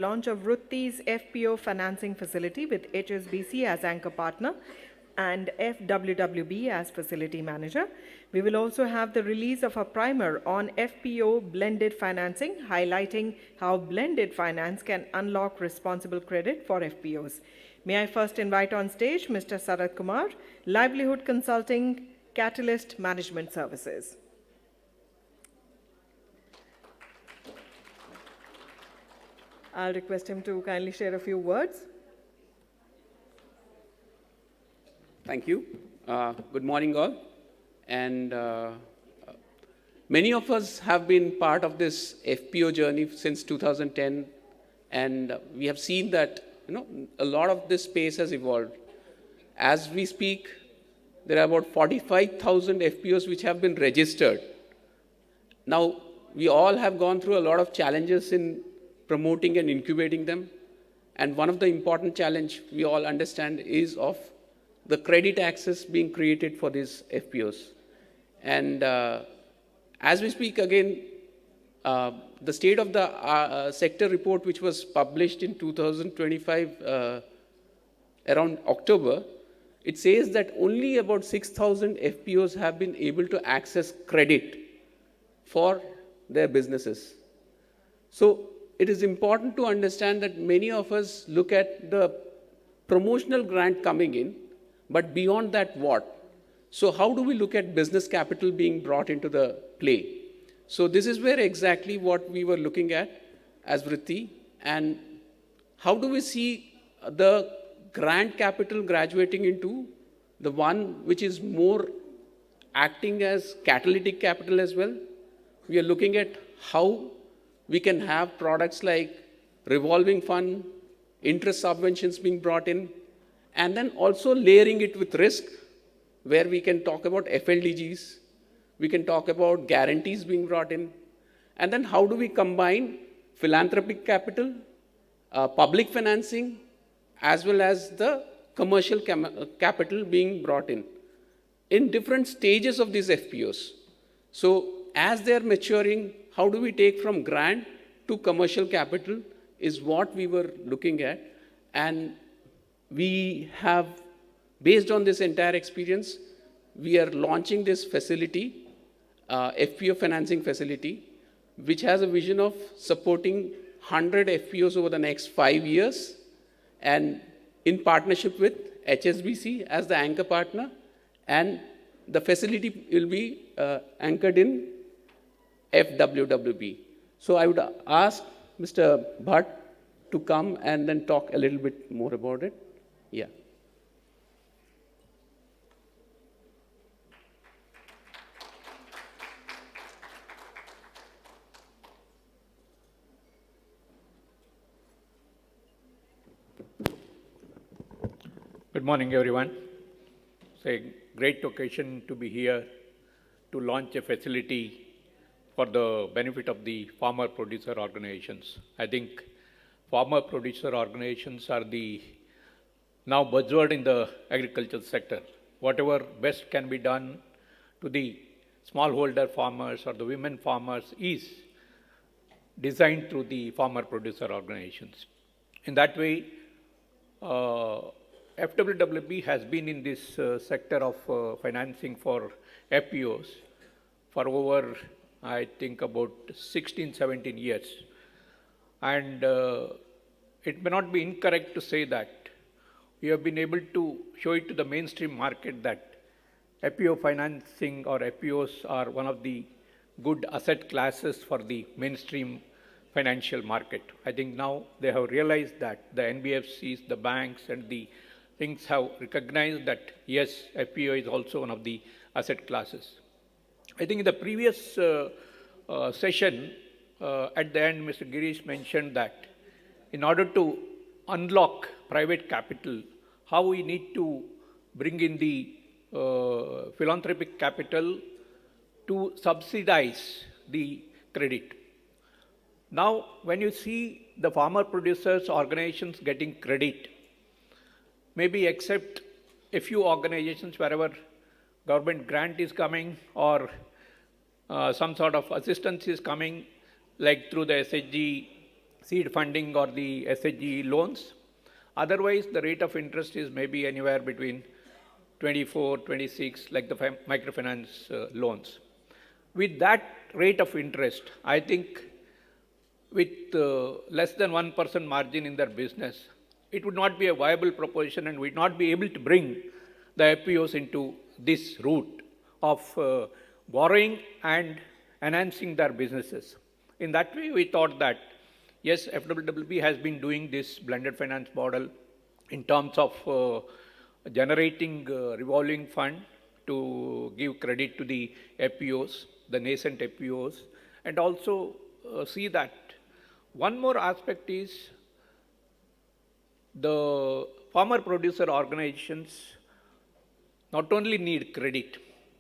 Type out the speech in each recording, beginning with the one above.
Launch of Vrutti's FPO financing facility with HSBC as anchor partner and FWWB as facility manager. We will also have the release of a primer on FPO blended financing, highlighting how blended finance can unlock responsible credit for FPOs. May I first invite on stage Mr. Sarat Kumar, Livelihood Consulting, Catalyst Management Services. I'll request him to kindly share a few words. Thank you. Good morning, all. And many of us have been part of this FPO journey since 2010, and we have seen that a lot of this space has evolved. As we speak, there are about 45,000 FPOs which have been registered. Now, we all have gone through a lot of challenges in promoting and incubating them. And one of the important challenge we all understand is of the credit access being created for these FPOs. And as we speak again, the state of the sector report, which was published in 2025 around October, it says that only about 6,000 FPOs have been able to access credit for their businesses. So it is important to understand that many of us look at the promotional grant coming in, but beyond that, what? So how do we look at business capital being brought into the play? So this is where exactly what we were looking at as Vritti, and how do we see the grant capital graduating into the one which is more acting as catalytic capital as well. We are looking at how we can have products like revolving fund, interest subventions being brought in, and then also layering it with risk, where we can talk about FLDGs, we can talk about guarantees being brought in, and then how do we combine philanthropic capital, public financing, as well as the commercial capital being brought in different stages of these FPOs. So as they're maturing, how do we take from grant to commercial capital is what we were looking at. And we have, based on this entire experience, we are launching this facility, FPO financing facility, which has a vision of supporting 100 FPOs over the next 5 years, and in partnership with HSBC as the anchor partner, and the facility will be anchored in FWWB. So I would ask Mr. Bhatt to come and then talk a little bit more about it. Yeah. Good morning, everyone. It's a great occasion to be here to launch a facility for the benefit of the farmer producer organizations. I think farmer producer organizations are the now buzzword in the agricultural sector. Whatever best can be done to the smallholder farmers or the women farmers is designed through the farmer producer organizations. In that way, FWWB has been in this sector of financing for FPOs for over, I think, about 16, 17 years. And it may not be incorrect to say that we have been able to show it to the mainstream market that FPO financing or FPOs are one of the good asset classes for the mainstream financial market. I think now they have realized that the NBFCs, the banks, and the things have recognized that, yes, FPO is also one of the asset classes. I think in the previous session, at the end, Mr. Girish mentioned that in order to unlock private capital, how we need to bring in the philanthropic capital to subsidize the credit. Now, when you see the farmer producers organizations getting credit, maybe except a few organizations wherever government grant is coming or some sort of assistance is coming, like through the SHG seed funding or the SHG loans. Otherwise, the rate of interest is maybe anywhere between 24, 26, like the microfinance loans. With that rate of interest, I think with less than 1% margin in their business, it would not be a viable proposition and would not be able to bring the FPOs into this route of borrowing and enhancing their businesses. In that way, we thought that, yes, FWWB has been doing this blended finance model in terms of generating revolving fund to give credit to the FPOs, the nascent FPOs, and also see that one more aspect is the farmer producer organizations not only need credit,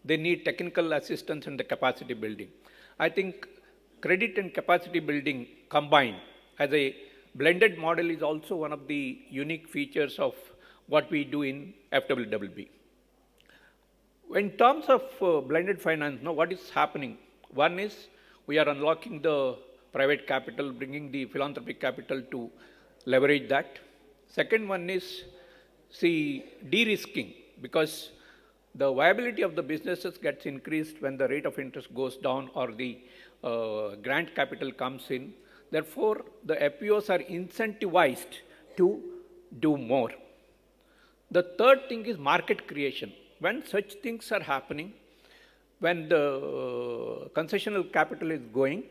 they need technical assistance and the capacity building. I think credit and capacity building combined as a blended model is also one of the unique features of what we do in FWWB. In terms of blended finance, now what is happening? One is we are unlocking the private capital, bringing the philanthropic capital to leverage that. Second one is, see, de-risking, because the viability of the businesses gets increased when the rate of interest goes down or the grant capital comes in. Therefore, the FPOs are incentivized to do more. The third thing is market creation. When such things are happening, when the concessional capital is going,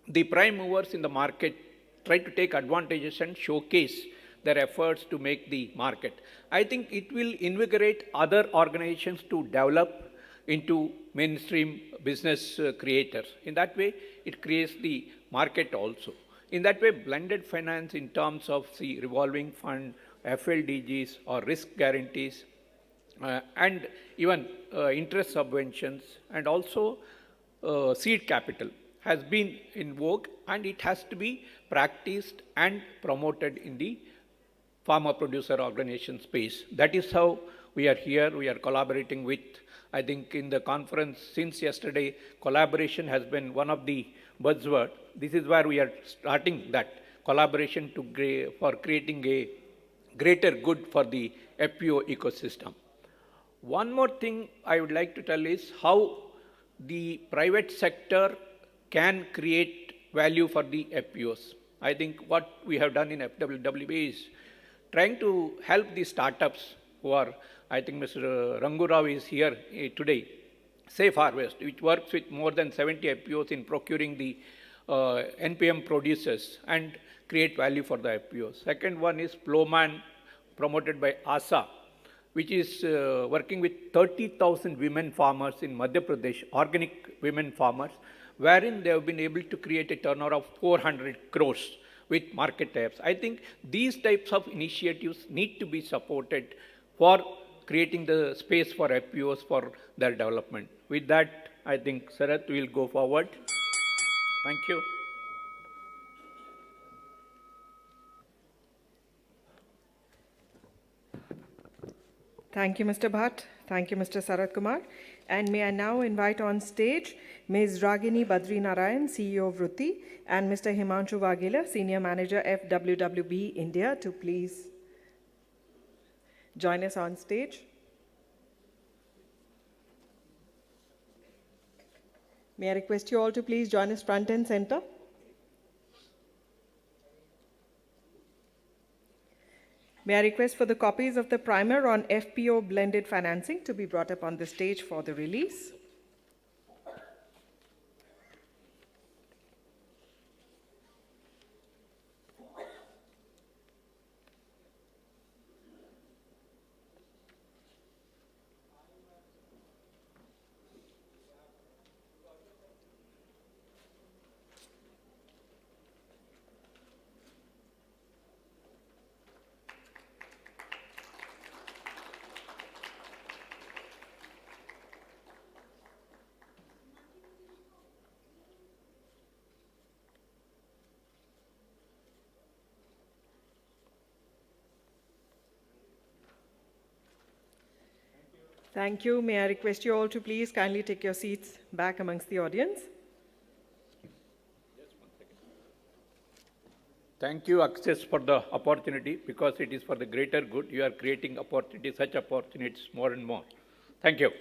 the prime movers in the market try to take advantages and showcase their efforts to make the market. I think it will invigorate other organizations to develop into mainstream business creators. In that way, it creates the market also. In that way, blended finance in terms of the revolving fund, FLDGs or risk guarantees, and even interest subventions and also seed capital has been in vogue, and it has to be practiced and promoted in the farmer producer organization space. That is how we are here. We are collaborating with, I think in the conference since yesterday, collaboration has been one of the buzzwords. This is where we are starting that collaboration for creating a greater good for the FPO ecosystem. One more thing I would like to tell is how the private sector can create value for the FPOs. I think what we have done in FWWB is trying to help the startups who are, I think Mr. Rangurao is here today, Safe Harvest, which works with more than 70 FPOs in procuring the NPM producers and create value for the FPOs. Second one is Plowman, promoted by ASA, which is working with 30,000 women farmers in Madhya Pradesh, organic women farmers, wherein they have been able to create a turnover of 400 crores with market types. I think these types of initiatives need to be supported for creating the space for FPOs for their development. With that, I think Sarath will go forward. Thank you. Thank you, Mr. Bhatt. Thank you, Mr. Sarath Kumar. And may I now invite on stage Ms. Ragini Badrinarayan, CEO of Vruti, and Mr. Himanshu Vaghela, Senior Manager, FWWB India, to please join us on stage. May I request you all to please join us front and center. May I request for the copies of the primer on FPO blended financing to be brought up on the stage for the release. Thank you. May I request you all to please kindly take your seats back amongst the audience. Thank you, Access, for the opportunity, because it is for the greater good. You are creating opportunities, such opportunities more and more. Thank you.